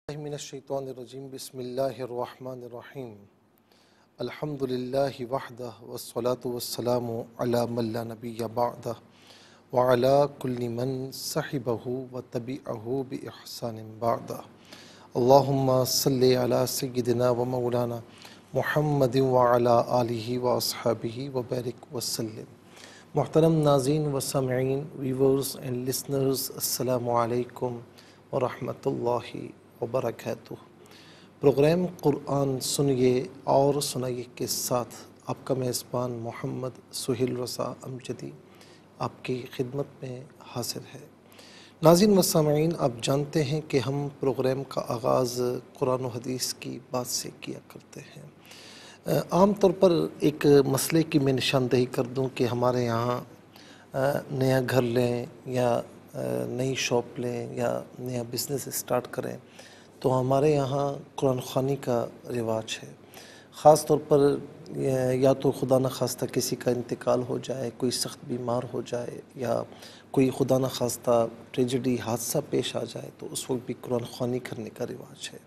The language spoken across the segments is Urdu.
من الشیطان الرجیم بسم اللہ الرحمن الرحیم الحمد للہ وحدہ والصلاة والسلام علی من لا نبی بعدہ وعلی کل من صحبہ وتبعہ بإحسان بعدہ اللہم صلی علی سیدنا و مولانا محمد وعلی آلہ واصحابہ وبارک وسلم۔ محترم ناظرین و سامعین، ویورز اینڈ لسنرز، السلام علیکم ورحمۃ اللہ وبرکاتہ۔ پروگرام قرآن سنیے اور سنائیے کے ساتھ آپ کا میزبان محمد سہیل رضا امجدی آپ کی خدمت میں حاضر ہے۔ ناظرین و سامعین، آپ جانتے ہیں کہ ہم پروگرام کا آغاز قرآن و حدیث کی بات سے کیا کرتے ہیں۔ عام طور پر ایک مسئلے کی میں نشاندہی کر دوں کہ ہمارے یہاں نیا گھر لیں یا نئی شاپ لیں یا نیا بزنس اسٹارٹ کریں تو ہمارے یہاں قرآن خوانی کا رواج ہے۔ خاص طور پر یا تو خدا نخواستہ کسی کا انتقال ہو جائے، کوئی سخت بیمار ہو جائے یا کوئی خدا نخواستہ ٹریجڈی حادثہ پیش آ جائے تو اس وقت بھی قرآن خوانی کرنے کا رواج ہے۔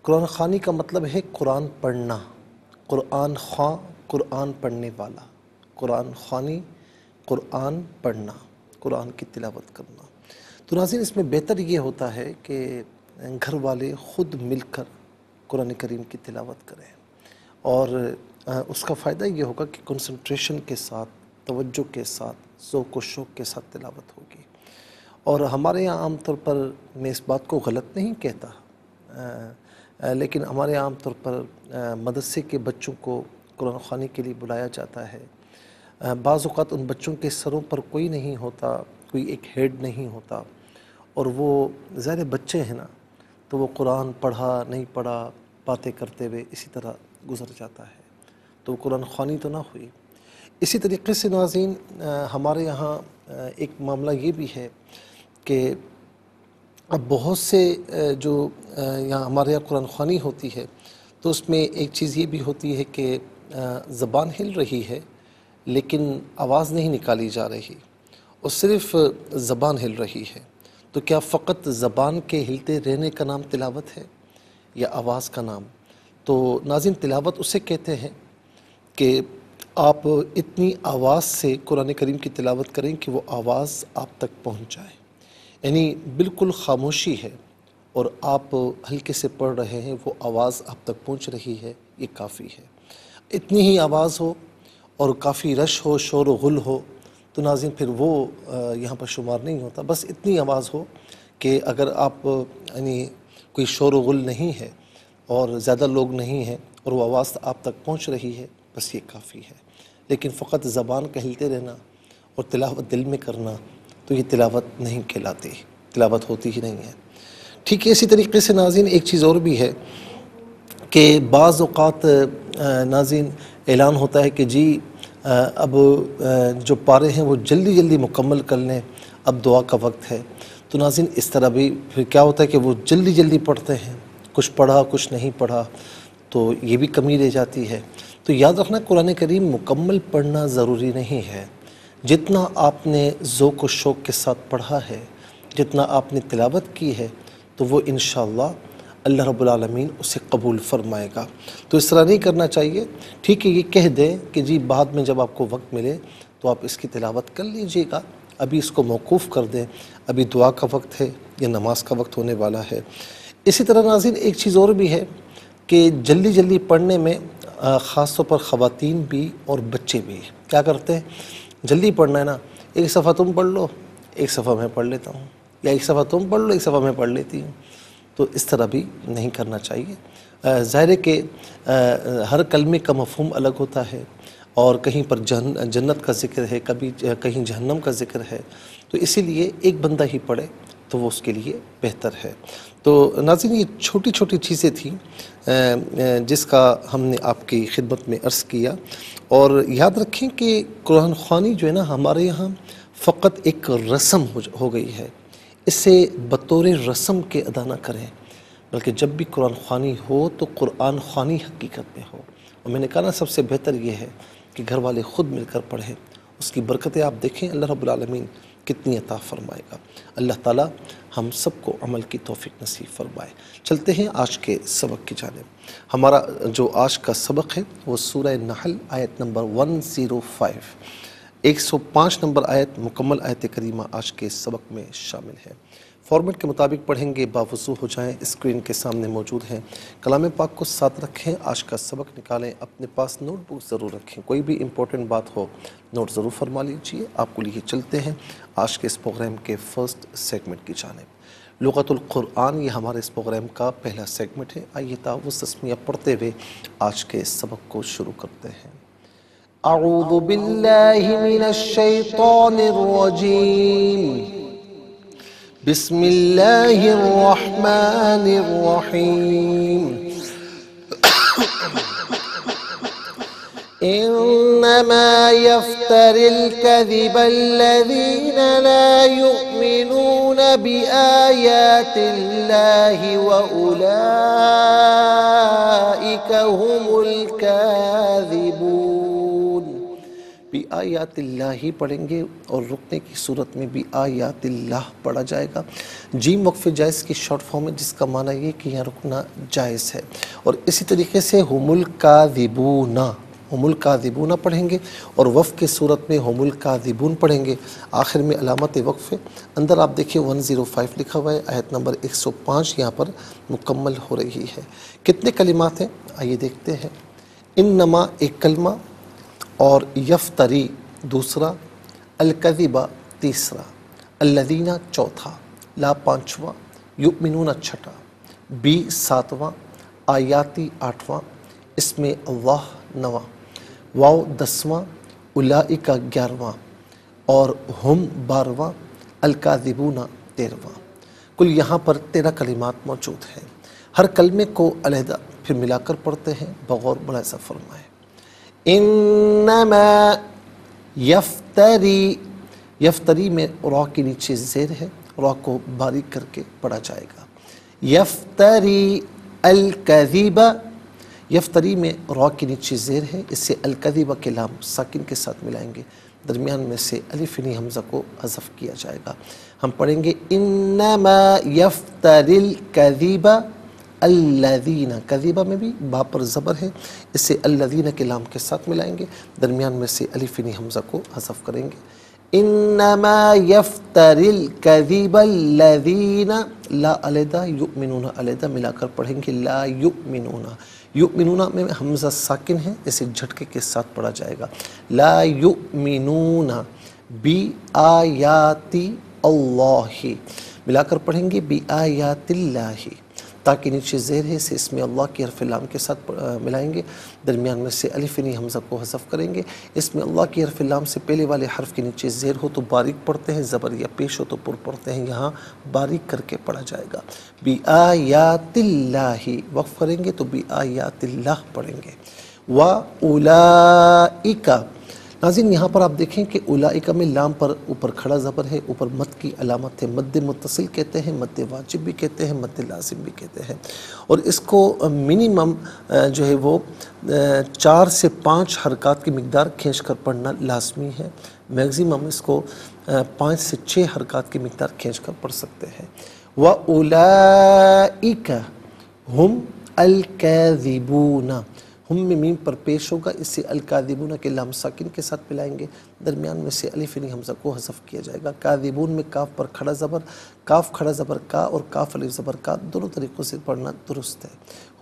قرآن خوانی کا مطلب ہے قرآن پڑھنا، قرآن خواں قرآن پڑھنے والا، قرآن خوانی قرآن پڑھنا، قرآن کی تلاوت کرنا۔ تو ناظرین، اس میں بہتر یہ ہوتا ہے کہ گھر والے خود مل کر قرآن کریم کی تلاوت کریں، اور اس کا فائدہ یہ ہوگا کہ کنسنٹریشن کے ساتھ، توجہ کے ساتھ، ذوق و شوق کے ساتھ تلاوت ہوگی۔ اور ہمارے یہاں عام طور پر، میں اس بات کو غلط نہیں کہتا، لیکن ہمارے یہاں عام طور پر مدرسے کے بچوں کو قرآن خوانی کے لیے بلایا جاتا ہے۔ بعض اوقات ان بچوں کے سروں پر کوئی نہیں ہوتا، کوئی ایک ہیڈ نہیں ہوتا، اور وہ ظاہر بچے ہیں نا، تو وہ قرآن پڑھا نہیں پڑھا باتیں کرتے ہوئے اسی طرح گزر جاتا ہے، تو قرآن خوانی تو نہ ہوئی۔ اسی طریقے سے ناظرین، ہمارے یہاں ایک معاملہ یہ بھی ہے کہ اب بہت سے جو یہاں ہمارے یہاں قرآن خوانی ہوتی ہے تو اس میں ایک چیز یہ بھی ہوتی ہے کہ زبان ہل رہی ہے لیکن آواز نہیں نکالی جا رہی، اور صرف زبان ہل رہی ہے۔ تو کیا فقط زبان کے ہلتے رہنے کا نام تلاوت ہے یا آواز کا نام؟ تو ناظرین، تلاوت اسے کہتے ہیں کہ آپ اتنی آواز سے قرآن کریم کی تلاوت کریں کہ وہ آواز آپ تک پہنچ جائے، یعنی بالکل خاموشی ہے اور آپ ہلکے سے پڑھ رہے ہیں، وہ آواز آپ تک پہنچ رہی ہے، یہ کافی ہے۔ اتنی ہی آواز ہو اور کافی رش ہو، شور و غل ہو، تو ناظرین پھر وہ یہاں پر شمار نہیں ہوتا۔ بس اتنی آواز ہو کہ اگر آپ یعنی کوئی شور و غل نہیں ہے اور زیادہ لوگ نہیں ہیں اور وہ آواز آپ تک پہنچ رہی ہے، بس یہ کافی ہے۔ لیکن فقط زبان کا ہلتے رہنا اور تلاوت دل میں کرنا تو یہ تلاوت نہیں کہلاتی، تلاوت ہوتی ہی نہیں ہے۔ ٹھیک ہے، اسی طریقے سے ناظرین ایک چیز اور بھی ہے کہ بعض اوقات ناظرین اعلان ہوتا ہے کہ جی اب جو پارے ہیں وہ جلدی جلدی مکمل کر لیں، اب دعا کا وقت ہے۔ تو ناظرین اس طرح بھی پھر کیا ہوتا ہے کہ وہ جلدی جلدی پڑھتے ہیں، کچھ پڑھا کچھ نہیں پڑھا، تو یہ بھی کمی رہ جاتی ہے۔ تو یاد رکھنا، قرآن کریم مکمل پڑھنا ضروری نہیں ہے۔ جتنا آپ نے ذوق و شوق کے ساتھ پڑھا ہے، جتنا آپ نے تلاوت کی ہے، تو وہ انشاءاللہ اللہ رب العالمین اسے قبول فرمائے گا۔ تو اس طرح نہیں کرنا چاہیے۔ ٹھیک ہے، یہ کہہ دیں کہ جی بعد میں جب آپ کو وقت ملے تو آپ اس کی تلاوت کر لیجئے گا، ابھی اس کو موقوف کر دیں، ابھی دعا کا وقت ہے یا نماز کا وقت ہونے والا ہے۔ اسی طرح ناظرین ایک چیز اور بھی ہے کہ جلدی جلدی پڑھنے میں خاص طور پر خواتین بھی اور بچے بھی کیا کرتے ہیں، جلدی پڑھنا ہے نا، ایک صفحہ تم پڑھ لو، ایک صفحہ میں پڑھ لیتا ہوں، یا ایک صفحہ تم پڑھ لو، ایک صفحہ میں پڑھ لیتی ہوں۔ تو اس طرح بھی نہیں کرنا چاہیے۔ ظاہر ہے کہ ہر کلمے کا مفہوم الگ ہوتا ہے، اور کہیں پر جنت کا ذکر ہے، کہیں جہنم کا ذکر ہے، تو اسی لیے ایک بندہ ہی پڑھے تو وہ اس کے لیے بہتر ہے۔ تو ناظرین، یہ چھوٹی چھوٹی چیزیں تھیں جس کا ہم نے آپ کی خدمت میں عرض کیا، اور یاد رکھیں کہ قرآن خوانی جو ہے نا ہمارے یہاں فقط ایک رسم ہو گئی ہے، اسے بطور رسم کے ادا نہ کریں، بلکہ جب بھی قرآن خوانی ہو تو قرآن خوانی حقیقت میں ہو۔ اور میں نے کہا نا، سب سے بہتر یہ ہے کہ گھر والے خود مل کر پڑھیں، اس کی برکتیں آپ دیکھیں، اللہ رب العالمین کتنی عطا فرمائے گا۔ اللہ تعالیٰ ہم سب کو عمل کی توفیق نصیب فرمائے۔ چلتے ہیں آج کے سبق کی جانب۔ ہمارا جو آج کا سبق ہے وہ سورہ نحل آیت نمبر 105، 105 نمبر آیت، مکمل آیت کریمہ آج کے سبق میں شامل ہے۔ فارمیٹ کے مطابق پڑھیں گے، باوضو ہو جائیں، اسکرین کے سامنے موجود ہیں۔ کلام پاک کو ساتھ رکھیں، آج کا سبق نکالیں، اپنے پاس نوٹ بک ضرور رکھیں، کوئی بھی امپورٹنٹ بات ہو نوٹ ضرور فرما لیجیے۔ آپ کو لیے چلتے ہیں آج کے اس پروگرام کے فرسٹ سیگمنٹ کی جانب۔ لغت القرآن یہ ہمارے اس پروگرام کا پہلا سیگمنٹ ہے۔ آئیے تعوذ تسمیہ پڑھتے ہوئے آج کے اس سبق کو شروع کرتے ہیں۔ اعوذ باللہ من الشیطان الرجیم، بسم اللہ الرحمن الرحیم۔ انما يفتر الكذب الذين لا يؤمنون بآيات الله وأولئك هم الكاذبون۔ بھی آیات اللہ ہی پڑھیں گے اور رکنے کی صورت میں بھی آیات اللہ پڑھا جائے گا۔ جیم وقف جائز کی شارٹ فارم ہے، جس کا معنی یہ کہ یہاں رکنا جائز ہے۔ اور اسی طریقے سے ہم الکاذبون، ہم الکاذبون پڑھیں گے، اور وقف کی صورت میں ہم الکاذبون پڑھیں گے۔ آخر میں علامت وقف ہے۔ اندر آپ دیکھیں 105 لکھا ہوا ہے، آیت نمبر 105 یہاں پر مکمل ہو رہی ہے۔ کتنے کلمات ہیں آئیے دیکھتے ہیں۔ انما ایک کلمہ، اور یفتری دوسرا، الکذبہ تیسرا، الذین چوتھا، لا پانچواں، یؤمنون چھٹا، بی ساتواں، آیاتی آٹھواں، اسم اللہ نواں، واو 10واں، اولئک 11واں، اور ہم 12واں، الکاذبون 13واں۔ کل یہاں پر 13 کلمات موجود ہیں۔ ہر کلمے کو علیحدہ پھر ملا کر پڑھتے ہیں، بغور ملاحظہ فرمائیں۔ انما یفتری، یفتری میں را کے نیچے زیر ہے، را کو باریک کر کے پڑھا جائے گا۔ یفتری الکذب، یفتری میں را کے نیچے زیر ہے، اس سے الکذب کے لام ساکن کے ساتھ ملائیں گے، درمیان میں سے الف نی حمزہ کو حذف کیا جائے گا۔ ہم پڑھیں گے انما یفتری الکذب الذین، کذیبہ میں بھی با پر زبر ہے، اس سے الذین کے لام کے ساتھ ملائیں گے، درمیان میں سے الف نی حمزہ کو حذف کریں گے۔ انما یفتری الکذب الذین، لا علیحدہ، یؤمنون علیحدہ ملا کر پڑھیں گے، لا یؤمنون، یؤمنون میں حمزہ ساکن ہے، اسے جھٹکے کے ساتھ پڑھا جائے گا، لا یؤمنون بی آیاتی اللہ، ملا کر پڑھیں گے بی آیات اللہ، تاکہ نیچے زیر ہے، اسے اسم اللہ کی حرف لام کے ساتھ ملائیں گے، درمیان میں سے الف نی حمزہ کو حذف کریں گے۔ اسم اللہ کی حرف لام سے پہلے والے حرف کے نیچے زیر ہو تو باریک پڑھتے ہیں، زبر یا پیش ہو تو پر پڑھتے ہیں، یہاں باریک کر کے پڑھا جائے گا۔ بی آیات اللہ، وقف کریں گے تو بی آیات اللہ پڑھیں گے۔ و اولئک، ناظرین یہاں پر آپ دیکھیں کہ اولئک میں لام پر اوپر کھڑا زبر ہے، اوپر مد کی علامت ہے، مد متصل کہتے ہیں، مد واجب بھی کہتے ہیں، مد لازم بھی کہتے ہیں، اور اس کو منیمم جو ہے وہ 4 سے 5 حرکات کی مقدار کھینچ کر پڑھنا لازمی ہے، میگزیمم اس کو 5 سے 6 حرکات کی مقدار کھینچ کر پڑھ سکتے ہیں۔ وَأُولَئِكَ هُمْ الْكَاذِبُونَ، ہم میں میم پر پیش ہوگا، اس سے الکاذبون کے لام ساکن کے ساتھ ملائیں گے، درمیان میں سے الف نی حمزہ کو حذف کیا جائے گا۔ کاذبون میں کاف پر کھڑا زبر، کاف کھڑا زبر کا اور کاف الف زبر کا، دونوں طریقوں سے پڑھنا درست ہے۔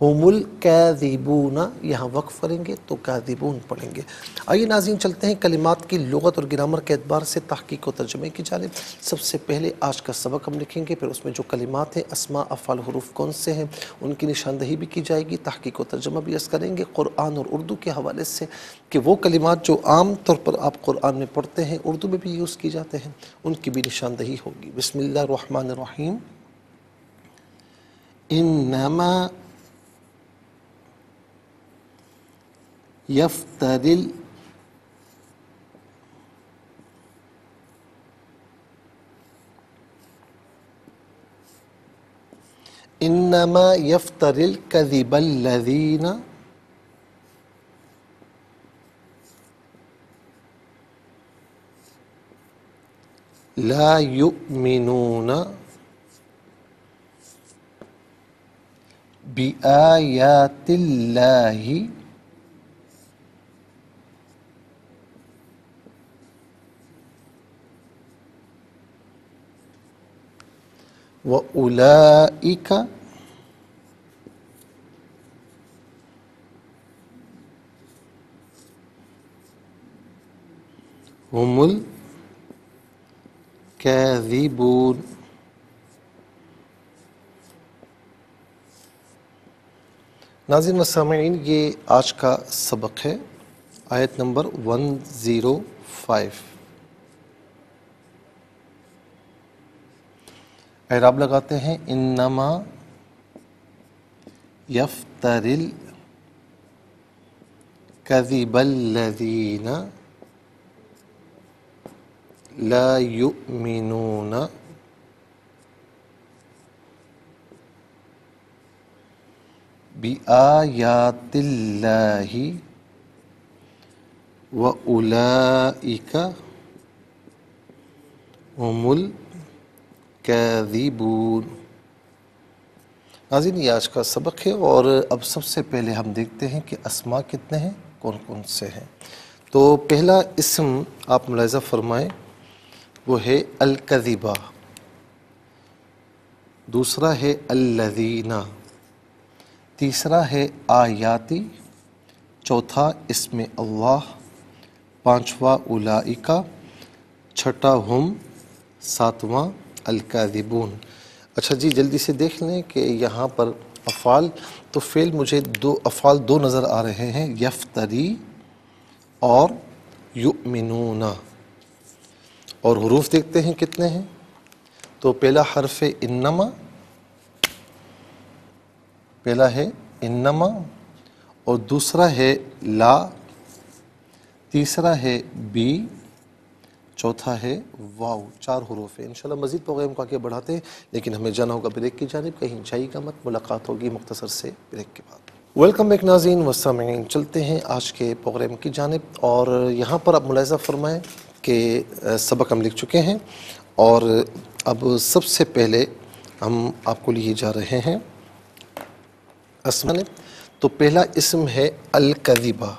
ہم الکاذبون، یہاں وقف کریں گے تو کاذبون پڑھیں گے۔ آئیے ناظرین چلتے ہیں کلمات کی لغت اور گرامر کے اعتبار سے تحقیق و ترجمے کی جانب۔ سب سے پہلے آج کا سبق ہم لکھیں گے، پھر اس میں جو کلمات ہیں، اسماء، افعال، حروف کون سے ہیں، ان کی نشاندہی بھی کی جائے گی، تحقیق و ترجمہ بھی عرض کریں گے قرآن اور اردو کے حوالے سے، کہ وہ کلمات جو عام طور پر آپ قرآن میں پڑھتے ہیں، اردو میں بھی یوز کی جاتے ہیں، ان کی بھی نشاندہی ہوگی۔ بسم اللہ الرحمن الرحیم۔ انما یفتری، انما یفتری الکذب الذین، لا یؤمنون بآیات اللہ وأولئک هم الکاذبون۔ ناظرین و سامعین، یہ آج کا سبق ہے، آیت نمبر 105۔ اعراب لگاتے ہیں، انما یفتری الکذب الذین لا یؤمنون بآیات اللہ وأولئک هم الکاذبون۔ ناظرین، یہ آج کا سبق ہے، اور اب سب سے پہلے ہم دیکھتے ہیں کہ اسماء کتنے ہیں، کون کون سے ہیں۔ تو پہلا اسم آپ ملاحظہ فرمائیں، وہ ہے الکذبہ، دوسرا ہے الذین، تیسرا ہے آیاتی، چوتھا اسم اللہ، پانچواں اولئک، چھٹا ہم، ساتواں الکاذبون۔ اچھا جی، جلدی سے دیکھ لیں کہ یہاں پر افعال، تو فعل مجھے افعال دو نظر آ رہے ہیں، یفتری اور یؤمنون، اور حروف دیکھتے ہیں کتنے ہیں۔ تو پہلا حرف انما، پہلا ہے انما، اور دوسرا ہے لا، تیسرا ہے بی، چوتھا ہے واو۔ چار حروف ہیں۔ انشاءاللہ مزید پروگرام کو آگے بڑھاتے ہیں، لیکن ہمیں جانا ہوگا بریک کی جانب، کہیں جائے گا مت، ملاقات ہوگی مختصر سے بریک کے بعد۔ ویلکم بیک ناظرین و سامعین، چلتے ہیں آج کے پروگرام کی جانب، اور یہاں پر آپ ملاحظہ فرمائیں کہ سبق ہم لکھ چکے ہیں، اور اب سب سے پہلے ہم آپ کو لیے جا رہے ہیں اسم۔ تو پہلا اسم ہے الکذبہ،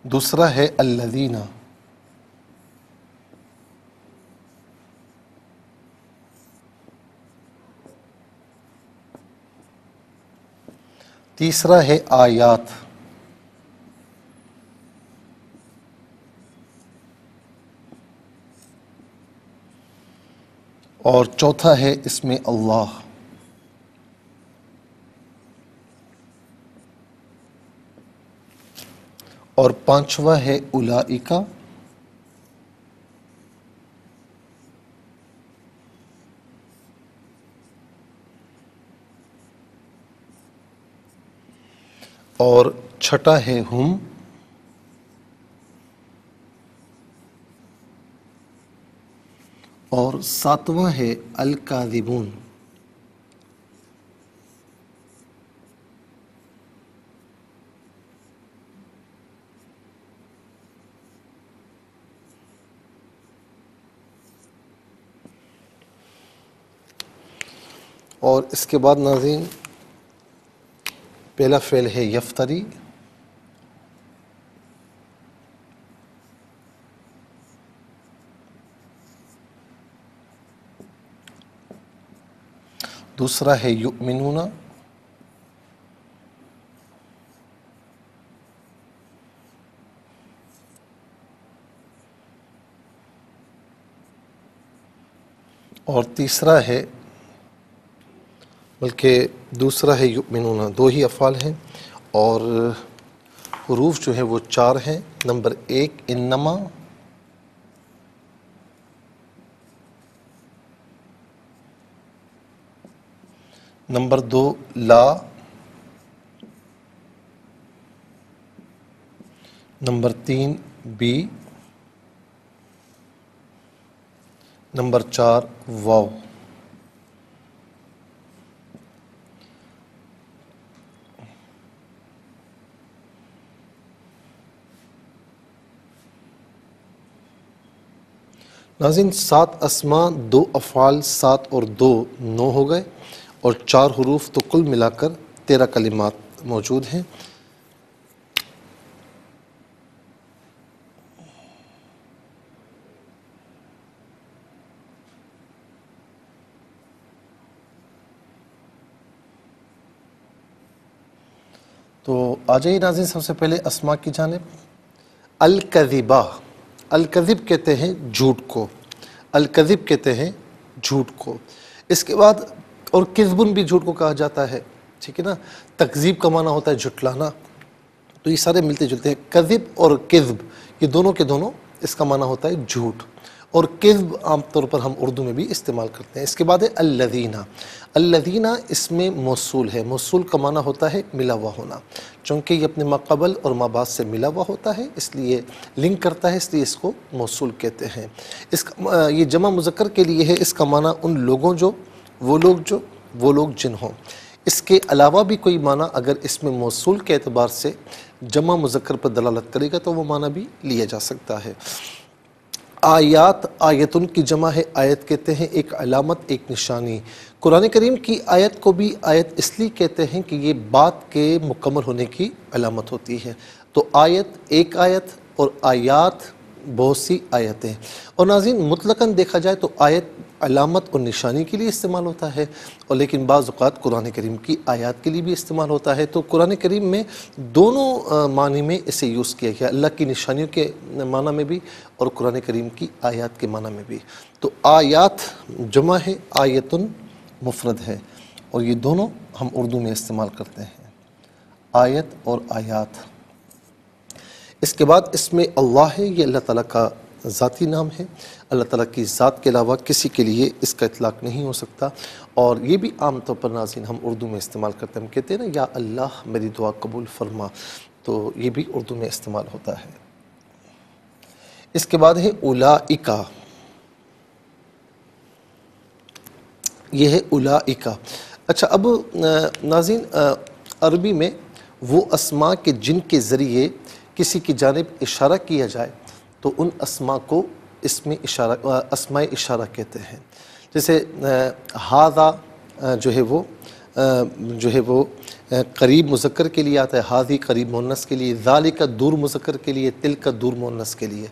دوسرا ہے الذین، تیسرا ہے آیات، اور چوتھا ہے اسم اللہ۔ اور پانچواں ہے اولئک، اور چھٹا ہے ہم، اور ساتواں ہے الکاذبون۔ اور اس کے بعد ناظرین پہلا فعل ہے یفتری، دوسرا ہے یؤمنون، اور تیسرا ہے، بلکہ دوسرا ہے یؤمنون، دو ہی افعال ہیں، اور حروف جو ہیں وہ چار ہیں۔ نمبر ایک انما، نمبر دو لا، نمبر تین بی، نمبر چار واو۔ ناظرین 7 اسما، 2 افعال، 7 اور 2 9 ہو گئے، اور 4 حروف، تو کل ملا کر 13 کلمات موجود ہیں۔ تو آ جائیے ناظرین سب سے پہلے اسما کی جانب۔ الکذبہ، الکذب کہتے ہیں جھوٹ کو، الکذب کہتے ہیں جھوٹ کو۔ اس کے بعد اور کذبن بھی جھوٹ کو کہا جاتا ہے، ٹھیک ہے نا۔ تکذیب کا معنی ہوتا ہے جھٹلانا، تو یہ سارے ملتے جلتے ہیں۔ کذب اور کذب یہ دونوں کے دونوں اس کا معنی ہوتا ہے جھوٹ، اور کذب عام طور پر ہم اردو میں بھی استعمال کرتے ہیں۔ اس کے بعد ہے الذین، الذین اس میں موصول ہے، موصول کا معنی ہوتا ہے ملا ہوا ہونا، چونکہ یہ اپنے ما قبل اور ما بعد سے ملا ہوا ہوتا ہے، اس لیے لنک کرتا ہے، اس لیے اس کو موصول کہتے ہیں۔ اس کا یہ جمع مذکر کے لیے ہے، اس کا معنی ان لوگوں جو وہ لوگ جن ہوں۔ اس کے علاوہ بھی کوئی معنی اگر اس میں موصول کے اعتبار سے جمع مذکر پر دلالت کرے گا تو وہ معنی بھی لیا جا سکتا ہے۔ آیات، آیتن کی جمع ہے، آیت کہتے ہیں ایک علامت، ایک نشانی۔ قرآن کریم کی آیت کو بھی آیت اس لیے کہتے ہیں کہ یہ بات کے مکمل ہونے کی علامت ہوتی ہے۔ تو آیت ایک آیت اور آیات بہت سی آیتیں۔ اور ناظرین مطلقاً دیکھا جائے تو آیت علامت اور نشانی کے لیے استعمال ہوتا ہے، اور لیکن بعض اوقات قرآن کریم کی آیات کے لیے بھی استعمال ہوتا ہے۔ تو قرآن کریم میں دونوں معنی میں اسے یوز کیا گیا، اللہ کی نشانیوں کے معنی میں بھی اور قرآن کریم کی آیات کے معنی میں بھی۔ تو آیات جمع ہے، آیتن مفرد ہے، اور یہ دونوں ہم اردو میں استعمال کرتے ہیں، آیت اور آیات۔ اس کے بعد اس میں اللہ ہے، یہ اللہ تعالیٰ کا ذاتی نام ہے، اللہ تعالیٰ کی ذات کے علاوہ کسی کے لیے اس کا اطلاق نہیں ہو سکتا، اور یہ بھی عام طور پر ناظرین ہم اردو میں استعمال کرتے ہیں۔ ہم کہتے ہیں نا یا اللہ میری دعا قبول فرما، تو یہ بھی اردو میں استعمال ہوتا ہے۔ اس کے بعد ہے اولئک، یہ ہے اولئک۔ اچھا اب ناظرین عربی میں وہ اسماء کے جن کے ذریعے کسی کی جانب اشارہ کیا جائے تو ان اسماء کو اسم اشارہ، اسماء اشارہ کہتے ہیں۔ جیسے ھذا جو ہے وہ قریب مذکر کے لیے آتا ہے، ھذی قریب مؤنث کے لیے، ذالک دور مذکر کے لیے، تلک دور مؤنث کے لیے۔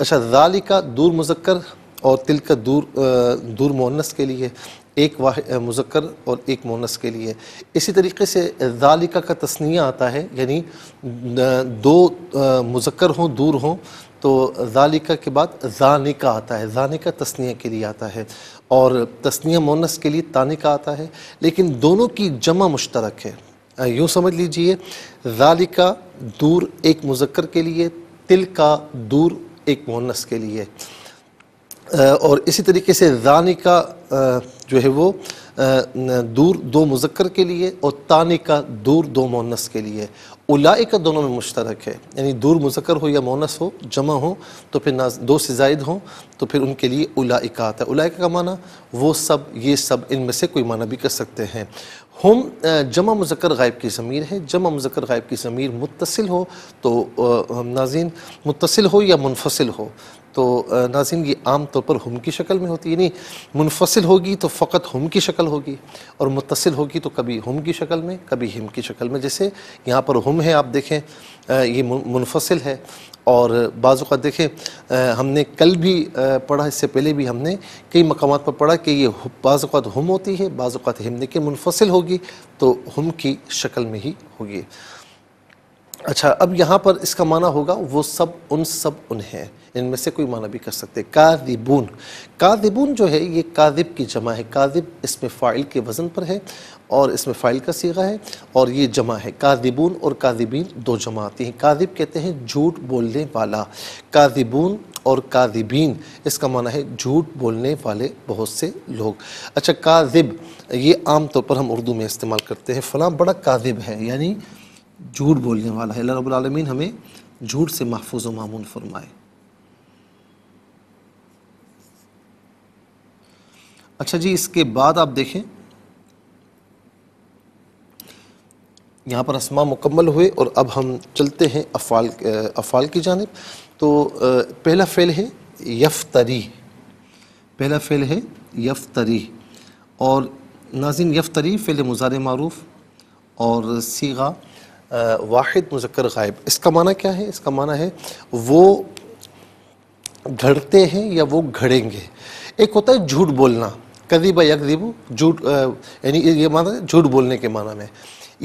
اچھا ذالک دور مذکر اور تلک دور مؤنث کے لیے، ایک واحد مذکر اور ایک مؤنث کے لیے۔ اسی طریقے سے ذالک کا تثنیہ آتا ہے، یعنی 2 مذکر ہوں دور ہوں تو ذالک کے بعد ذانک آتا ہے، ذانک تثنیہ کے لیے آتا ہے، اور تثنیہ مؤنث کے لیے تانک آتا ہے، لیکن دونوں کی جمع مشترک ہے۔ یوں سمجھ لیجئے ذالک دور ایک مذکر کے لیے، تلک دور ایک مؤنث کے لیے، اور اسی طریقے سے ذانک جو ہے وہ دور 2 مذکر کے لیے اور تانک دور 2 مؤنث کے لیے۔ اولئک دونوں میں مشترک ہے، یعنی دور مذکر ہو یا مؤنث ہو، جمع ہو تو پھر 2 سے زائد ہوں تو پھر ان کے لیے اولئک آتا ہے۔ اولئک کا معنی وہ سب، یہ سب، ان میں سے کوئی معنی بھی کر سکتے ہیں۔ ہم جمع مذکر غائب کی ضمیر ہے، جمع مذکر غائب کی ضمیر متصل ہو تو ناظرین متصل ہو یا منفصل ہو تو ناظرین یہ عام طور پر ہم کی شکل میں ہوتی ہے، یعنی منفصل ہوگی تو فقط ہم کی شکل ہوگی، اور متصل ہوگی تو کبھی ہم کی شکل میں کبھی ہم کی شکل میں۔ جیسے یہاں پر ہم ہے، آپ دیکھیں یہ منفصل ہے، اور بعض اوقات دیکھیں ہم نے کل بھی پڑھا، اس سے پہلے بھی ہم نے کئی مقامات پر پڑھا کہ یہ بعض اوقات ہم ہوتی ہے، بعض اوقات ہم، لیکن منفصل ہوگی تو ہم کی شکل میں ہی ہوگی۔ اچھا اب یہاں پر اس کا معنی ہوگا وہ سب ان ہیں، ان میں سے کوئی معنی بھی کر سکتے۔ کاذبون، کاذبون جو ہے یہ کاذب کی جمع ہے، کاذب اس میں فاعل کے وزن پر ہے اور اس میں فاعل کا صیغہ ہے، اور یہ جمع ہے۔ کاذبون اور کاذبین 2 جمع آتی ہیں۔ کاذب کہتے ہیں جھوٹ بولنے والا، کاذبون اور کاذبین اس کا معنی ہے جھوٹ بولنے والے بہت سے لوگ۔ اچھا کاذب یہ عام طور پر ہم اردو میں استعمال کرتے ہیں، فلاں بڑا کاذب ہے، یعنی جھوٹ بولنے والا ہے۔ اللہ رب العالمین ہمیں جھوٹ سے محفوظ و مامون فرمائے۔ اچھا جی اس کے بعد آپ دیکھیں یہاں پر اسماء مکمل ہوئے، اور اب ہم چلتے ہیں افعال کی جانب۔ تو پہلا فعل ہے یفتری، پہلا فعل ہے یفتری، اور ناظرین یفتری فعل مضارع معروف اور صیغہ واحد مذکر غائب۔ اس کا معنی کیا ہے؟ اس کا معنی ہے وہ گھڑتے ہیں یا وہ گھڑیں گے۔ ایک ہوتا ہے جھوٹ بولنا، کذب یکذب، جھوٹ یعنی یہ معنی ہے جھوٹ بولنے کے معنی میں۔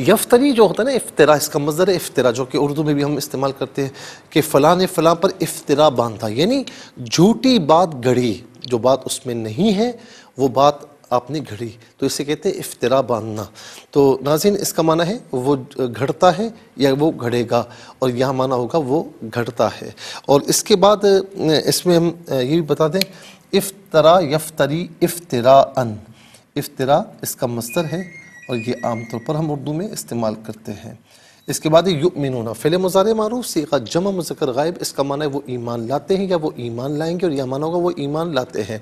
یفتری جو ہوتا ہے نا افترا، اس کا مصدر ہے افترا، جو کہ اردو میں بھی ہم استعمال کرتے ہیں کہ فلاں نے فلاں پر افترا باندھا، یعنی جھوٹی بات گھڑی، جو بات اس میں نہیں ہے وہ بات آپ نے گھڑی، تو اسے کہتے ہیں افترا باندھنا۔ تو ناظرین اس کا معنی ہے وہ گھڑتا ہے یا وہ گھڑے گا، اور یہاں معنی ہوگا وہ گھڑتا ہے۔ اور اس کے بعد اس میں ہم یہ بھی بتا دیں، افترا یفتری افتراءً، افترا اس کا مصدر ہے اور یہ عام طور پر ہم اردو میں استعمال کرتے ہیں۔ اس کے بعد یؤمنون فعل مضارع معروف صیغہ جمع مذکر غائب، اس کا معنی ہے وہ ایمان لاتے ہیں یا وہ ایمان لائیں گے، اور یہ معنی ہوگا وہ ایمان لاتے ہیں۔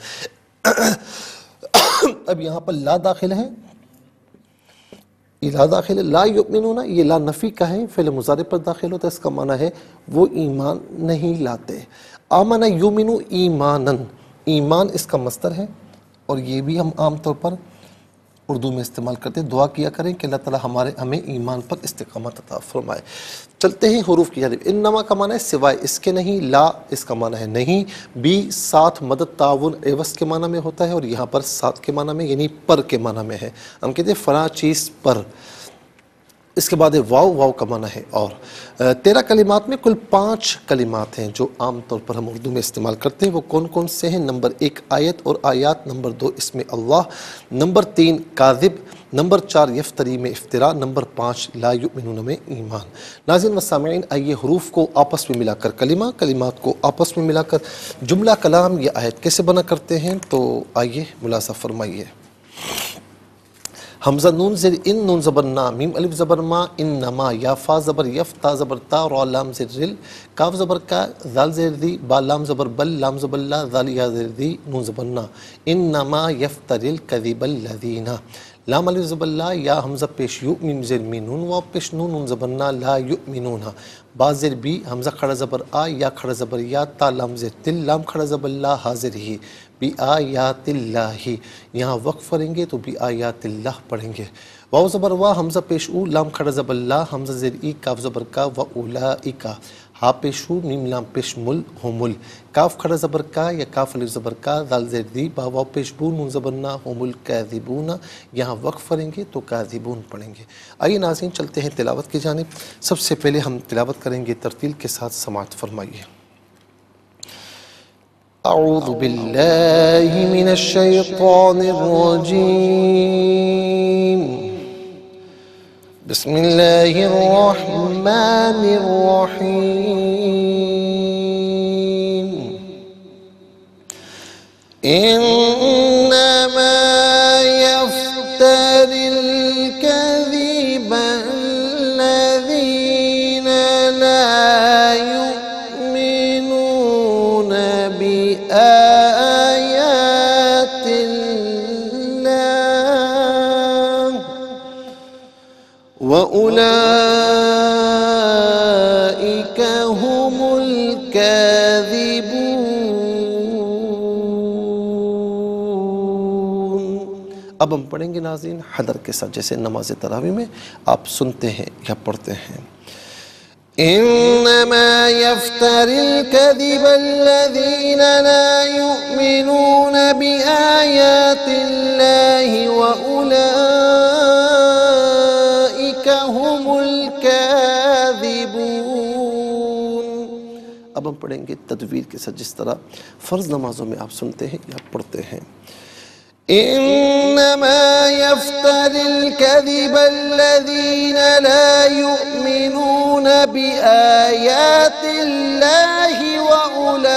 اب یہاں پر لا داخل ہے، یہ لا داخل ہے، لا یؤمنون یہ لا نفی کا ہے، فعل مضارع پر داخل ہوتا ہے، اس کا معنی ہے وہ ایمان نہیں لاتے۔ آمن یؤمن ایماناً، ایمان اس کا مصدر ہے، اور یہ بھی ہم عام طور پر اردو میں استعمال کرتے ہیں۔ دعا کیا کریں کہ اللہ تعالی ہمیں ایمان پر استقامت عطا فرمائے۔ چلتے ہیں حروف کی جانب۔ انما کا معنی ہے سوائے اس کے نہیں، لا اس کا معنی ہے نہیں، بی ساتھ مدد تعاون عوض کے معنی میں ہوتا ہے، اور یہاں پر ساتھ کے معنی میں یعنی پر کے معنی میں ہے، ہم کہتے ہیں فلاں چیز پر۔ اس کے بعد واو، واو کا معنی ہے اور۔ 13 کلمات میں کل 5 کلمات ہیں جو عام طور پر ہم اردو میں استعمال کرتے ہیں، وہ کون کون سے ہیں؟ نمبر 1 آیت اور آیات، نمبر 2 اسم اللہ، نمبر 3 کاذب، نمبر 4 یفتری میں افترا، نمبر 5 لا یؤمنون میں ایمان۔ ناظرین و سامعین، آئیے حروف کو آپس میں ملا کر کلمات کو آپس میں ملا کر جملہ کلام یا آیت کیسے بنا کرتے ہیں، تو آئیے ملاحظہ فرمائیے۔ حمزہ نون زیر ان، نون زبر نا، میم الف زبر ما، انما، یا فا زبر یف، تا زبر تا، را لام زیر رل، کاف زبر کا، ذال زیر دی، با لام زبر بل، لام زبر لا، ذال یا زیر دی، نون زبر نا، انما یفتری الکذب الذین، لام الف زبر لا، یا حمزہ پیش یو، میم زیر می، نون واو پیش نون، نون زبر نا، لا یؤمنون، با زیر بی، حمزہ کھڑا زبر آ، یا کھڑا زبر یا، تا لام زیر تل، لام کھڑا زبر لا، حاضر ہی، بی آیات اللہ، یہاں وقف پڑھیں گے تو بی آیات اللہ پڑھیں گے۔ واو زبر وا، حمزہ پیش او، لام کھڑا زبر لا، حمزہ زیر ای، کاف زبر کا، و اولئک، ہا پیش او، میم لام پیش مل، ہمل، کاف کھڑا زبر کا یا کاف الف زبر کا، ذال زیر دی، با واو پیش بو، نون زبر نا، ہم الکاذبون، یہاں وقف پڑھیں گے تو کاذبون پڑھیں گے۔ آئیے ناظرین چلتے ہیں تلاوت کی جانب۔ سب سے پہلے ہم تلاوت کریں گے ترتیل کے ساتھ، سماعت فرمائیے۔ اعوذ باللہ من الشیطان الرجیم، بسم اللہ الرحمن الرحیم، انما یفتری الکذب الذین لا یؤمنون بآیات اللہ وَأُولَئِكَ هُمُ الْكَاذِبُونَ۔ اب ہم پڑھیں گے ناظرین حدر کے ساتھ، جیسے نماز تراویح میں آپ سنتے ہیں یا پڑھتے ہیں۔ انما یفتری الکذب الذین لا یؤمنون بآیات اللہ وأولئک هم الکاذبون۔ اب ہم پڑھیں گے تدویر کے ساتھ، جس طرح فرض نمازوں میں آپ سنتے ہیں یا پڑھتے ہیں۔ انما یفتری الکذب الذین لا یؤمنون بآیات اللہ وأولئک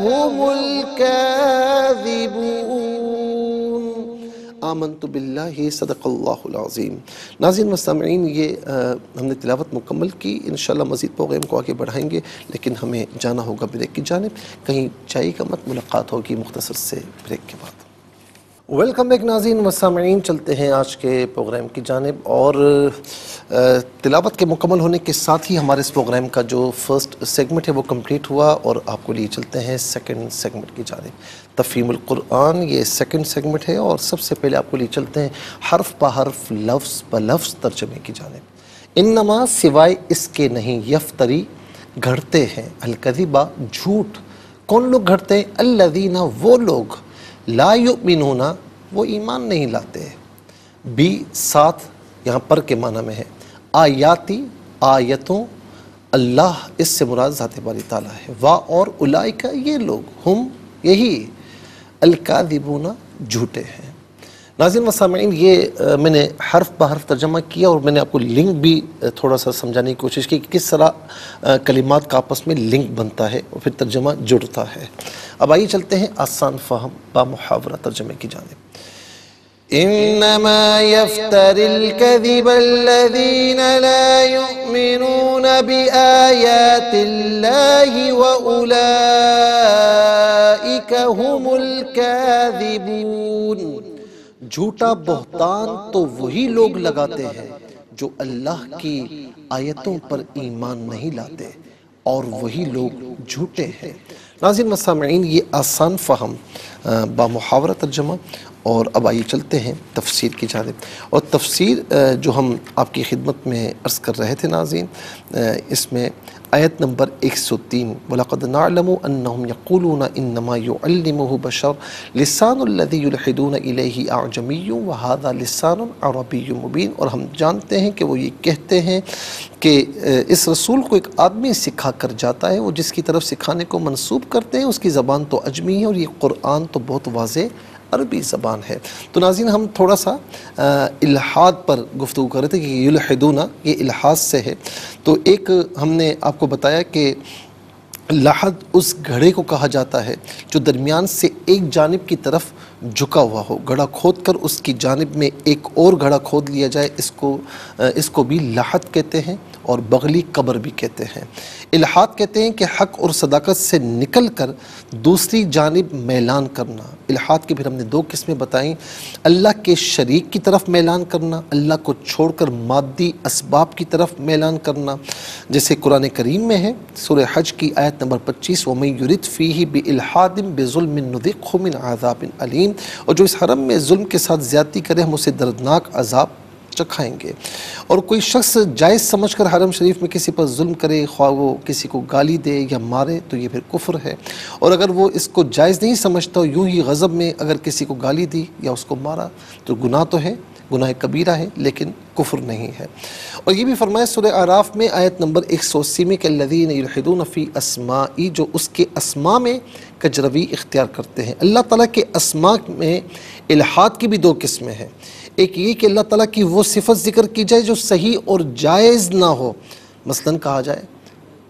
هم الکاذبون۔ آمنت باللہ، صدق اللہ العظیم۔ ناظرین و سامعین، یہ ہم نے تلاوت مکمل کی، انشاءاللہ مزید پروگرام کو آگے بڑھائیں گے، لیکن ہمیں جانا ہوگا بریک کی جانب، کہیں چائے کا مت، ملاقات ہوگی مختصر سے بریک کے بعد۔ ویلکم بیک ناظرین و سامعین، چلتے ہیں آج کے پروگرام کی جانب، اور تلاوت کے مکمل ہونے کے ساتھ ہی ہمارے اس پروگرام کا جو فرسٹ سیگمنٹ ہے وہ کمپلیٹ ہوا، اور آپ کو لیے چلتے ہیں سیکنڈ سیگمنٹ کی جانب، تفہیم القرآن، یہ سیکنڈ سیگمنٹ ہے، اور سب سے پہلے آپ کو لیے چلتے ہیں حرف بہ حرف، لفظ بہ لفظ ترجمے کی جانب۔ انما سوائے اس کے نہیں، یفتری گھڑتے ہیں، الکذبہ جھوٹ، کون لوگ گھڑتے ہیں؟ الذین وہ لوگ، لا یؤمنون وہ ایمان نہیں لاتے، بی ساتھ یہاں پر کے معنی میں ہے، آیاتی آیتوں، اللہ اس سے مراد ذات باری تعالیٰ ہے، وا اور اولئک یہ لوگ، ہم یہی، الکاذبون جھوٹے ہیں۔ ناظرین و سامعین، یہ میں نے حرف بہ حرف ترجمہ کیا، اور میں نے آپ کو لنک بھی تھوڑا سا سمجھانے کی کوشش کی کہ کس طرح کلمات کا آپس میں لنک بنتا ہے اور پھر ترجمہ جڑتا ہے۔ اب آئیے چلتے ہیں آسان فہم با محاورہ ترجمے کی جانب۔ انما یفتر الکذب الذین لا یؤمنون بآیات اللہ واولئک هم الکاذبون۔ جھوٹا بہتان تو وہی لوگ لگاتے ہیں جو اللہ کی آیتوں پر ایمان نہیں لاتے، اور وہی لوگ جھوٹے ہیں۔ ناظرین و سامعین، یہ آسان فہم با محاورہ ترجمہ، اور اب آئیے چلتے ہیں تفسیر کی جانب۔ اور تفسیر جو ہم آپ کی خدمت میں عرض کر رہے تھے ناظرین، اس میں آیت نمبر 103، وَلَقَدْ نَعْلَمُ أَنَّهُمْ يَقُولُونَ إِنَّمَا يُعَلِّمُهُ بَشَرٌ لِسَانُ الَّذِي يُلْحِدُونَ إِلَيْهِ أَعْجَمِيٌّ وَهَذَا لِسَانٌ عَرَبِيٌّ مُبِينٌ، اور ہم جانتے ہیں کہ وہ یہ کہتے ہیں کہ اس رسول کو ایک آدمی سکھا کر جاتا ہے، وہ جس کی طرف سکھانے کو منسوب کرتے ہیں اس کی زبان تو عجمی ہے، اور یہ قرآن تو بہت واضح عربی زبان ہے۔ تو ناظرین، ہم تھوڑا سا الحاد پر گفتگو کر رہے تھے کہ یلحدون یہ الحاد سے ہے۔ تو ایک ہم نے آپ کو بتایا کہ لحد اس گھڑے کو کہا جاتا ہے جو درمیان سے ایک جانب کی طرف جھکا ہوا ہو، گھڑا کھود کر اس کی جانب میں ایک اور گھڑا کھود لیا جائے، اس کو بھی لحد کہتے ہیں، اور بغلی قبر بھی کہتے ہیں۔ الحاد کہتے ہیں کہ حق اور صداقت سے نکل کر دوسری جانب میلان کرنا۔ الحاد کی پھر ہم نے دو قسمیں بتائیں، اللہ کے شریک کی طرف میلان کرنا، اللہ کو چھوڑ کر مادی اسباب کی طرف میلان کرنا، جیسے قرآن کریم میں ہے سورہ حج کی آیت نمبر 25، وَمَن يُرِدْ فِيهِ بِإِلْحَادٍ بِظُلْمٍ نُذِقْهُ مِنْ عَذَابٍ أَلِيمٍ، اور جو اس حرم میں ظلم کے ساتھ زیادتی کرے ہم اسے دردناک عذاب چکھائیں گے۔ اور کوئی شخص جائز سمجھ کر حرم شریف میں کسی پر ظلم کرے، خواہ وہ کسی کو گالی دے یا مارے، تو یہ پھر کفر ہے، اور اگر وہ اس کو جائز نہیں سمجھتا، یوں ہی غضب میں اگر کسی کو گالی دی یا اس کو مارا، تو گناہ تو ہے، گناہ کبیرہ ہے، لیکن کفر نہیں ہے۔ اور یہ بھی فرمایا سورہ اعراف میں آیت نمبر 180 میں کہ الذین یلحدون فی اسمائی، جو اس کے اسماء میں کجروی اختیار کرتے ہیں۔ اللہ تعالیٰ کے اسماء میں الحاد کی بھی دو قسمیں ہیں، ایک یہ کہ اللہ تعالیٰ کی وہ صفت ذکر کی جائے جو صحیح اور جائز نہ ہو، مثلا کہا جائے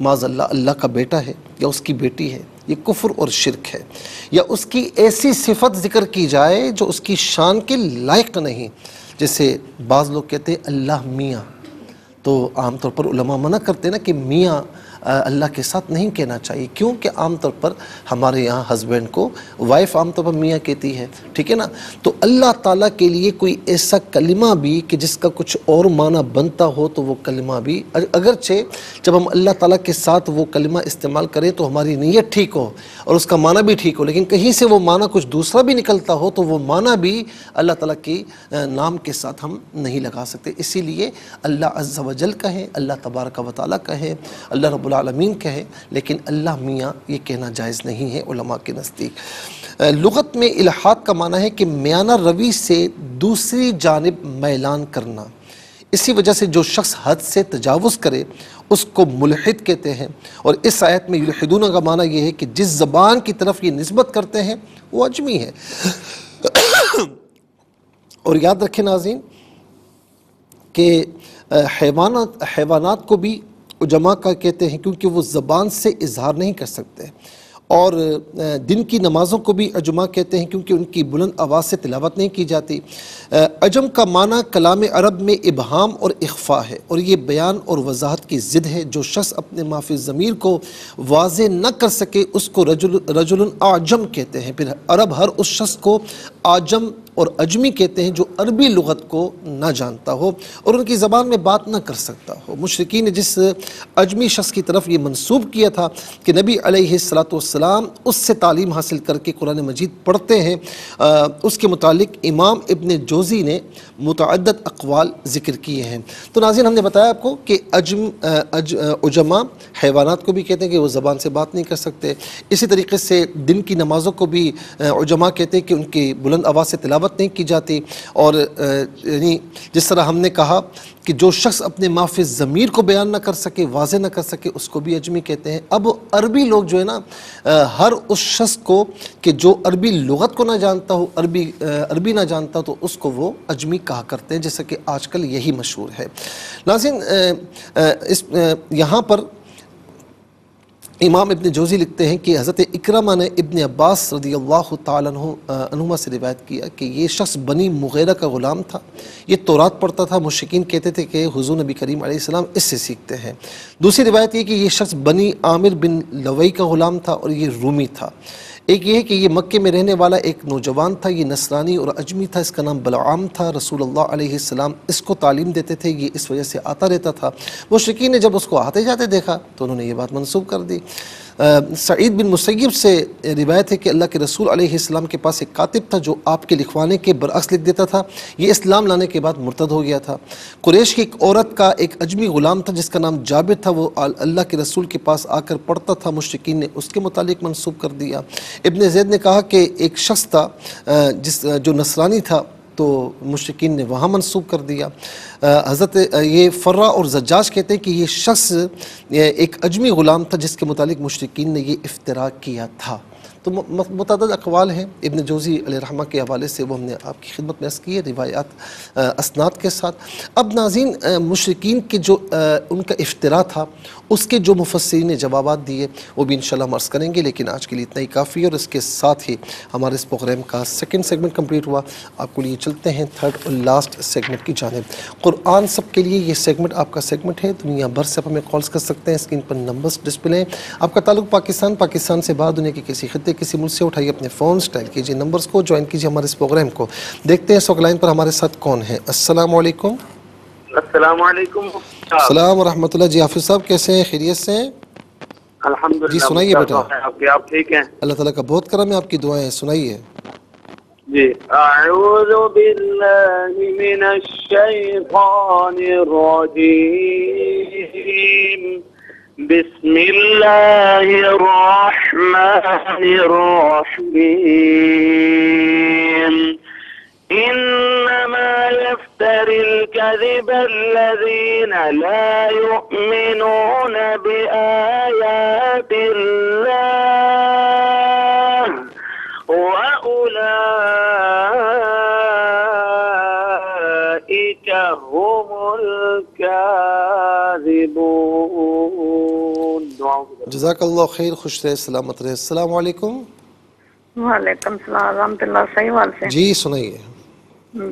معاذ اللہ اللہ کا بیٹا ہے یا اس کی بیٹی ہے، یہ کفر اور شرک ہے، یا اس کی ایسی صفت ذکر کی جائے جو اس کی شان کے لائق نہیں، جیسے بعض لوگ کہتے ہیں اللہ میاں، تو عام طور پر علماء منع کرتے ہیں نا کہ میاں اللہ کے ساتھ نہیں کہنا چاہیے، کیونکہ عام طور پر ہمارے یہاں ہسبینڈ کو وائف عام طور پر میاں کہتی ہے، ٹھیک ہے نا۔ تو اللہ تعالیٰ کے لیے کوئی ایسا کلمہ بھی کہ جس کا کچھ اور معنی بنتا ہو، تو وہ کلمہ بھی، اگرچہ جب ہم اللہ تعالیٰ کے ساتھ وہ کلمہ استعمال کریں تو ہماری نیت ٹھیک ہو اور اس کا معنی بھی ٹھیک ہو، لیکن کہیں سے وہ معنی کچھ دوسرا بھی نکلتا ہو تو وہ معنی بھی اللہ تعالیٰ کی نام کے ساتھ ہم نہیں لگا سکتے۔ اسی لیے اللہ عز و جل کہیں، اللہ تبارک و تعالیٰ کہیں، اللہ رب العالمین کہیں، لیکن اللہ میاں یہ کہنا جائز نہیں ہے علماء کے نزدیک۔ لغت میں الحاد کا معنی ہے کہ میانہ روی سے دوسری جانب میلان کرنا، اسی وجہ سے جو شخص حد سے تجاوز کرے اس کو ملحد کہتے ہیں۔ اور اس آیت میں یلحدون کا معنی یہ ہے کہ جس زبان کی طرف یہ نسبت کرتے ہیں وہ عجمی ہے۔ اور یاد رکھیں ناظرین کہ حیوانات کو بھی علماء کا کہتے ہیں کیونکہ وہ زبان سے اظہار نہیں کر سکتے، اور دن کی نمازوں کو بھی اجماع کہتے ہیں کیونکہ ان کی بلند آواز سے تلاوت نہیں کی جاتی۔ عجم کا معنی کلام عرب میں ابہام اور اخفاء ہے، اور یہ بیان اور وضاحت کی ضد ہے۔ جو شخص اپنے ما فی الضمیر کو واضح نہ کر سکے اس کو رجل اعجم کہتے ہیں۔ پھر عرب ہر اس شخص کو اعجم اور اجمی کہتے ہیں جو عربی لغت کو نہ جانتا ہو اور ان کی زبان میں بات نہ کر سکتا ہو۔ مشرکین نے جس اجمی شخص کی طرف یہ منسوب کیا تھا کہ نبی علیہ السلام اس سے تعلیم حاصل کر کے قرآن مجید پڑھتے ہیں، اس کے متعلق امام ابن جوزی نے متعدد اقوال ذکر کیے ہیں۔ تو ناظرین، ہم نے بتایا آپ کو کہ عجما حیوانات کو بھی کہتے ہیں کہ وہ زبان سے بات نہیں کر سکتے۔ اسی طریقے سے دن کی نمازوں کو بھی عجما کہتے ہیں کہ ان کی بلند آواز سے تلاوت نہیں کی جاتی، اور یعنی جس طرح ہم نے کہا کہ جو شخص اپنے ما فی الضمیر کو بیان نہ کر سکے، واضح نہ کر سکے، اس کو بھی اجمی کہتے ہیں۔ اب عربی لوگ جو ہے نا، ہر اس شخص کو کہ جو عربی لغت کو نہ جانتا ہو، عربی نہ جانتا تو اس کو وہ اجمی کہا کرتے ہیں، جیسا کہ آج کل یہی مشہور ہے۔ ناظرین، یہاں پر امام ابن جوزی لکھتے ہیں کہ حضرت اکرمہ نے ابن عباس رضی اللہ تعالیٰ عنہما سے روایت کیا کہ یہ شخص بنی مغیرہ کا غلام تھا، یہ تورات پڑھتا تھا۔ مشرکین کہتے تھے کہ حضور نبی کریم علیہ السلام اس سے سیکھتے ہیں۔ دوسری روایت یہ کہ یہ شخص بنی عامر بن لوئی کا غلام تھا اور یہ رومی تھا۔ ایک یہ ہے کہ یہ مکے میں رہنے والا ایک نوجوان تھا، یہ نصرانی اور اجمی تھا، اس کا نام بلعام تھا۔ رسول اللہ علیہ السلام اس کو تعلیم دیتے تھے، یہ اس وجہ سے آتا رہتا تھا۔ مشرکین نے جب اس کو آتے جاتے دیکھا تو انہوں نے یہ بات منسوخ کر دی۔ سعید بن مسیب سے روایت ہے کہ اللہ کے رسول علیہ السلام کے پاس ایک کاتب تھا جو آپ کے لکھوانے کے برعکس لکھ دیتا تھا۔ یہ اسلام لانے کے بعد مرتد ہو گیا تھا۔ قریش کی ایک عورت کا ایک اجمی غلام تھا جس کا نام جابر تھا، وہ اللہ کے رسول کے پاس آ کر پڑھتا تھا۔ مشرکین نے اس کے متعلق منسوب کر دیا۔ ابن زید نے کہا کہ ایک شخص تھا جو نصرانی تھا، تو مشرکین نے وہاں منسوب کر دیا۔ حضرت یہ فرہ اور زجاج کہتے ہیں کہ یہ شخص ایک اجمی غلام تھا جس کے متعلق مشرکین نے یہ افتراء کیا تھا۔ تو متعدد اقوال ہیں ابن جوزی علیہ رحمہ کے حوالے سے، وہ ہم نے آپ کی خدمت میں عرض کی ہے روایات اسناد کے ساتھ۔ اب ناظرین، مشرکین کے جو ان کا افتراء تھا اس کے جو مفسرین نے جوابات دیے وہ بھی انشاءاللہ ہم عرض کریں گے، لیکن آج کے لیے اتنا ہی کافی ہے، اور اس کے ساتھ ہی ہمارے اس پروگرام کا سیکنڈ سیگمنٹ کمپلیٹ ہوا۔ آپ کو لیے چلتے ہیں تھرڈ اور لاسٹ سیگمنٹ کی جانب۔ قرآن سب کے لیے یہ سیگمنٹ آپ کا سیگمنٹ ہے۔ دنیا بھر سے آپ ہمیں کالز کر سکتے ہیں، اسکرین پر نمبرز ڈسپلے ہیں۔ آپ کا تعلق پاکستان سے باہر دنیا کے کسی خطے کسی ملک سے، اٹھائیے اپنے فونز، ڈائل کیجیے نمبرز کو، جوائن کیجیے ہمارے اس پروگرام کو۔ دیکھتے ہیں اس وقت لائن پر ہمارے ساتھ کون ہے۔ السلام علیکم۔ السلام علیکم۔ السلام ورحمۃ اللہ۔ جی حافظ صاحب کیسے ہیں؟ خیریت سے ہیں؟ الحمدللہ۔ جی سنائیے بیٹا۔ آپ ٹھیک ہیں؟ اللہ تعالیٰ کا بہت کرم ہے، آپ کی دعائیں سنائیے۔ جی، اعوذ باللہ من الشیطان الرجیم، بسم اللہ الرحمن الرحیم۔ انما يفتري الكذب الذين لا يؤمنون بآيات الله وأولئك هم الكاذبون۔ جزاک اللہ خیر، خوش رہے، سلامت رہے۔ السلام علیکم۔ وعلیکم السلام ورحمۃ اللہ۔ صحیح حال سے؟ جی سنائیے۔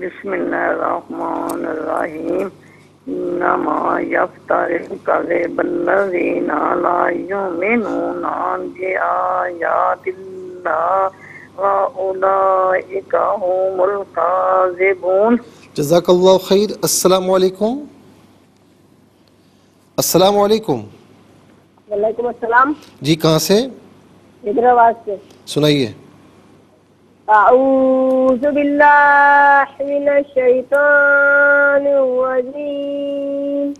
بسم اللہ الرحمن الرحیم۔ انما یفتری الکذب الذین لا یؤمنون بآیات اللہ واولئک هم الکاذبون۔ جزاک اللہ خیر۔ السلام علیکم۔ السلام علیکم۔ وعلیکم السلام۔ جی کہاں سے؟ حیدرآباد سے۔ سنائیے۔ اعوذ باللہ من الشیطان الرجیم،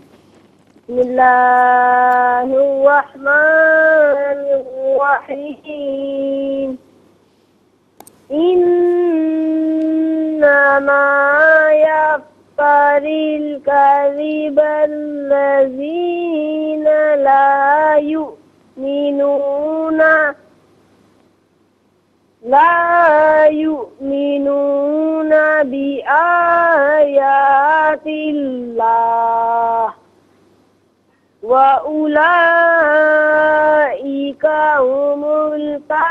بسم اللہ الرحمن الرحیم۔ انما یفتری الکذب الذین لا یؤمنون بآیات اللہ وَأُولَئِكَ هُمُ الْكَاذِبُونَ۔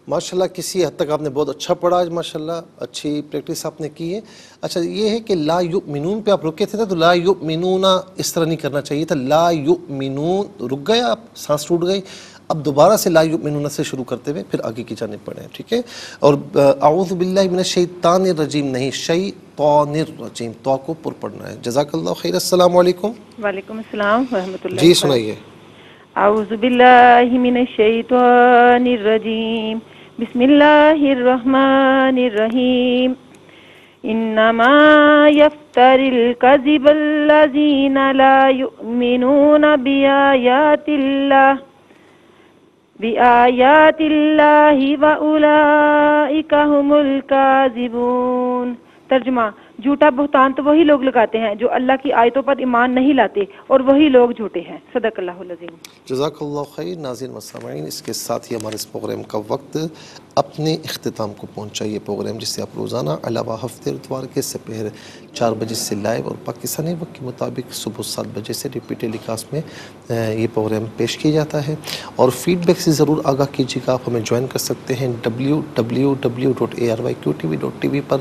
ماشاءاللہ کسی حد تک آپ نے بہت اچھا پڑھا آج، ماشاءاللہ اچھی پریکٹس آپ نے کی ہے۔ اچھا یہ ہے کہ لا یؤمنون پہ آپ رکے تھے نا، تو لا یؤمنون اس طرح نہیں کرنا چاہیے تھا، لا یؤمنون رک گئے آپ، سانس ٹوٹ گئی، اب دوبارہ سے لا یؤمنون سے شروع کرتے ہوئے پھر آگے کی جانب پڑھیں، ٹھیک ہے؟ اور اعوذ باللہ من الشیطان الرجیم نہیں، شیطان الرجیم، تو کو پر پڑھنا ہے۔ جزاک اللہ خیر۔ السلام علیکم۔ وعلیکم السلام ورحمۃ اللہ۔ جی سنائیے۔ اعوذ باللہ من الشیطان الرجیم، بسم اللہ الرحمن الرحیم، انما یفتر الکذب الذین لا یؤمنون بآیات اللہ وأولئک هم الکاذبون۔ ترجمہ، جھوٹا بہتان تو وہی لوگ لگاتے ہیں جو اللہ کی آیتوں پر ایمان نہیں لاتے، اور وہی لوگ جھوٹے ہیں۔ صدق اللہ العظیم۔ جزاک اللہ خیر۔ ناظرین و سامعین، اس کے ساتھ ہی ہمارے اس پروگرام کا وقت اپنے اختتام کو پہنچا۔ یہ پروگرام جسے آپ روزانہ علاوہ ہفتے اتوار کے سپہر 4 بجے سے لائیو اور پاکستانی وقت کے مطابق صبح 7 بجے سے ریپیٹ ٹیلی کاسٹ میں یہ پروگرام پیش کیا جاتا ہے، اور فیڈ بیک سے ضرور آگاہ کیجیے گا۔ آپ ہمیں جوائن کر سکتے ہیں www.arqtv.tv پر،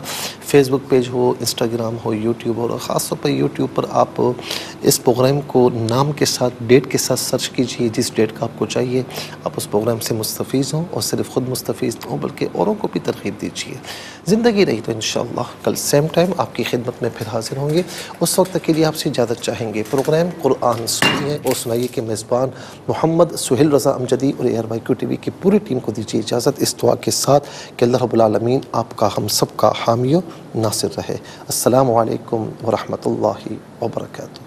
فیس بک پیج ہو، انسٹاگرام ہو، یوٹیوب، اور خاص طور پر یوٹیوب پر آپ اس پروگرام کو نام کے ساتھ، ڈیٹ کے ساتھ سرچ کیجیے، جس ڈیٹ کا آپ کو چاہیے آپ اس پروگرام سے مستفیض ہوں، اور صرف خود مستفیض ہوں بلکہ اوروں کو بھی ترغیب دیجیے۔ زندگی رہی تو انشاءاللہ کل سیم ٹائم آپ کی خدمت میں پھر حاضر ہوں گے۔ اس وقت تک کے لیے آپ سے اجازت چاہیں گے۔ پروگرام قرآن سنیے اور سنائیے کے میزبان محمد سہیل رضا امجدی اور ARYQ-TV کی پوری ٹیم کو دیجیے اجازت، اس دعا کے ساتھ کہ اللہ رب العالمین آپ کا، ہم سب کا حامی و ناصر رہے۔ السلام علیکم ورحمۃ اللہ وبرکاتہ۔